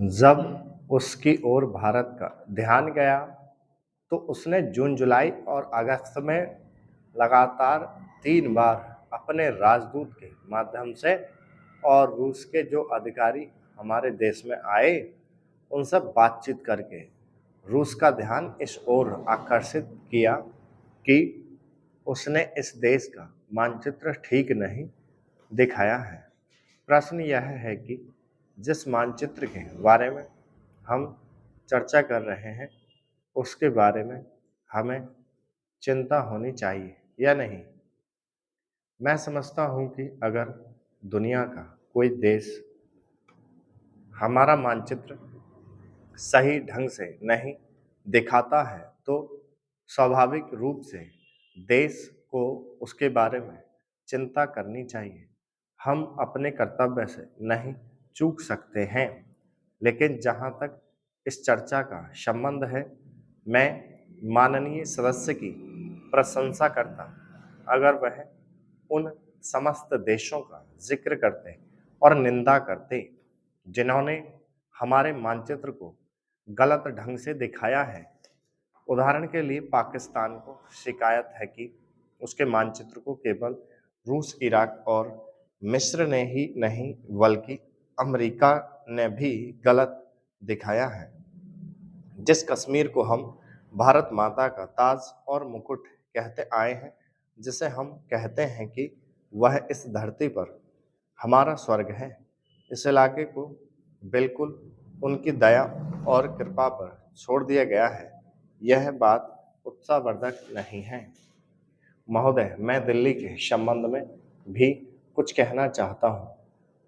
जब उसकी ओर भारत का ध्यान गया तो उसने जून, जुलाई और अगस्त में लगातार 3 बार अपने राजदूत के माध्यम से और रूस के जो अधिकारी हमारे देश में आए उनसे बातचीत करके रूस का ध्यान इस ओर आकर्षित किया कि उसने इस देश का मानचित्र ठीक नहीं दिखाया है। प्रश्न यह है कि जिस मानचित्र के बारे में हम चर्चा कर रहे हैं उसके बारे में हमें चिंता होनी चाहिए या नहीं। मैं समझता हूँ कि अगर दुनिया का कोई देश हमारा मानचित्र सही ढंग से नहीं दिखाता है तो स्वाभाविक रूप से देश को उसके बारे में चिंता करनी चाहिए। हम अपने कर्तव्य से नहीं चूक सकते हैं, लेकिन जहाँ तक इस चर्चा का संबंध है, मैं माननीय सदस्य की प्रशंसा करता अगर वह उन समस्त देशों का जिक्र करते और निंदा करते जिन्होंने हमारे मानचित्र को गलत ढंग से दिखाया है। उदाहरण के लिए पाकिस्तान को शिकायत है कि उसके मानचित्र को केवल रूस, इराक और मिस्र ने ही नहीं बल्कि अमेरिका ने भी गलत दिखाया है। जिस कश्मीर को हम भारत माता का ताज और मुकुट कहते आए हैं, जिसे हम कहते हैं कि वह इस धरती पर हमारा स्वर्ग है, इस इलाके को बिल्कुल उनकी दया और कृपा पर छोड़ दिया गया है। यह बात उत्साहवर्धक नहीं है। महोदय, मैं दिल्ली के संबंध में भी कुछ कहना चाहता हूँ।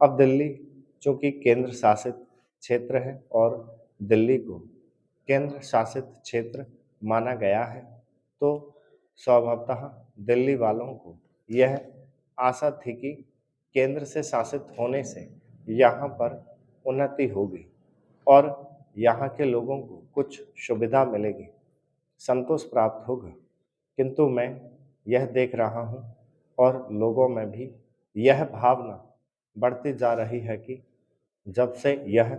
अब दिल्ली चूंकि केंद्र शासित क्षेत्र है और दिल्ली को केंद्र शासित क्षेत्र माना गया है, तो स्वभावतः दिल्ली वालों को यह आशा थी कि केंद्र से शासित होने से यहाँ पर उन्नति होगी और यहाँ के लोगों को कुछ सुविधा मिलेगी, संतोष प्राप्त होगा। किंतु मैं यह देख रहा हूँ और लोगों में भी यह भावना बढ़ती जा रही है कि जब से यह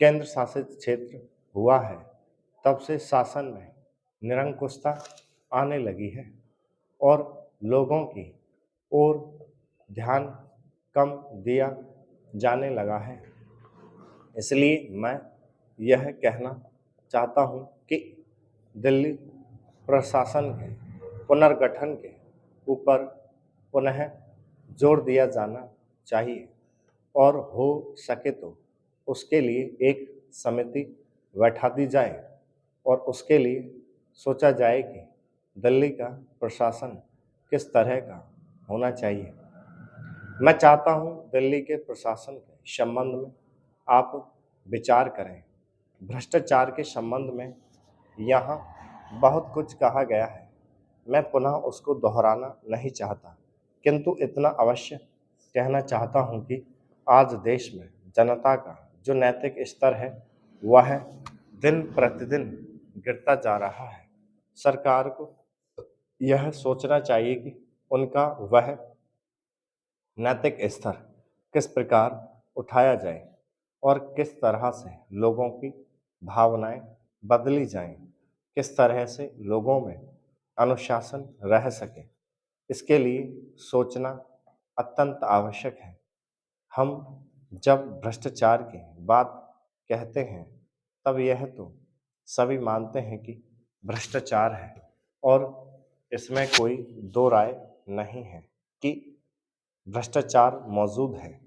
केंद्र शासित क्षेत्र हुआ है, तब से शासन में निरंकुशता आने लगी है और लोगों की ओर ध्यान कम दिया जाने लगा है। इसलिए मैं यह कहना चाहता हूँ कि दिल्ली प्रशासन के पुनर्गठन के ऊपर पुनः जोर दिया जाना चाहिए और हो सके तो उसके लिए एक समिति बैठा दी जाए और उसके लिए सोचा जाए कि दिल्ली का प्रशासन किस तरह का होना चाहिए। मैं चाहता हूं दिल्ली के प्रशासन के संबंध में आप विचार करें। भ्रष्टाचार के संबंध में यहाँ बहुत कुछ कहा गया है, मैं पुनः उसको दोहराना नहीं चाहता, किंतु इतना अवश्य कहना चाहता हूँ कि आज देश में जनता का जो नैतिक स्तर है वह दिन प्रतिदिन गिरता जा रहा है। सरकार को यह सोचना चाहिए कि उनका वह नैतिक स्तर किस प्रकार उठाया जाए और किस तरह से लोगों की भावनाएं बदली जाएं, किस तरह से लोगों में अनुशासन रह सके। इसके लिए सोचना अत्यंत आवश्यक है। हम जब भ्रष्टाचार की बात कहते हैं तब यह तो सभी मानते हैं कि भ्रष्टाचार है और इसमें कोई दो राय नहीं है कि भ्रष्टाचार मौजूद है।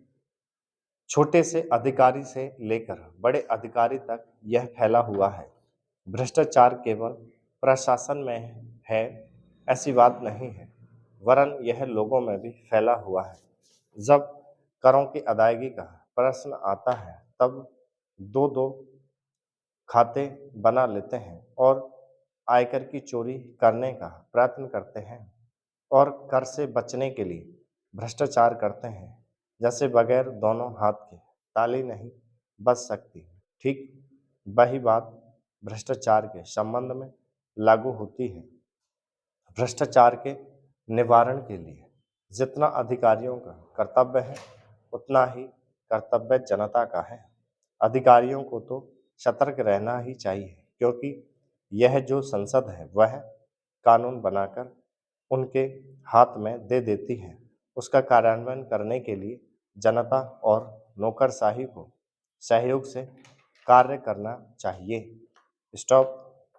छोटे से अधिकारी से लेकर बड़े अधिकारी तक यह फैला हुआ है। भ्रष्टाचार केवल प्रशासन में है ऐसी बात नहीं है, वरन यह लोगों में भी फैला हुआ है। जब करों की अदायगी का प्रश्न आता है तब दो दो खाते बना लेते हैं और आयकर की चोरी करने का प्रयत्न करते हैं और कर से बचने के लिए भ्रष्टाचार करते हैं। जैसे बगैर दोनों हाथ के ताली नहीं बच सकती, ठीक वही बात भ्रष्टाचार के संबंध में लागू होती है। भ्रष्टाचार के निवारण के लिए जितना अधिकारियों का कर्तव्य है, उतना ही कर्तव्य जनता का है। अधिकारियों को तो सतर्क रहना ही चाहिए, क्योंकि यह जो संसद है वह कानून बनाकर उनके हाथ में दे देती है। उसका कार्यान्वयन करने के लिए जनता और नौकरशाही को सहयोग से कार्य करना चाहिए। स्टॉप।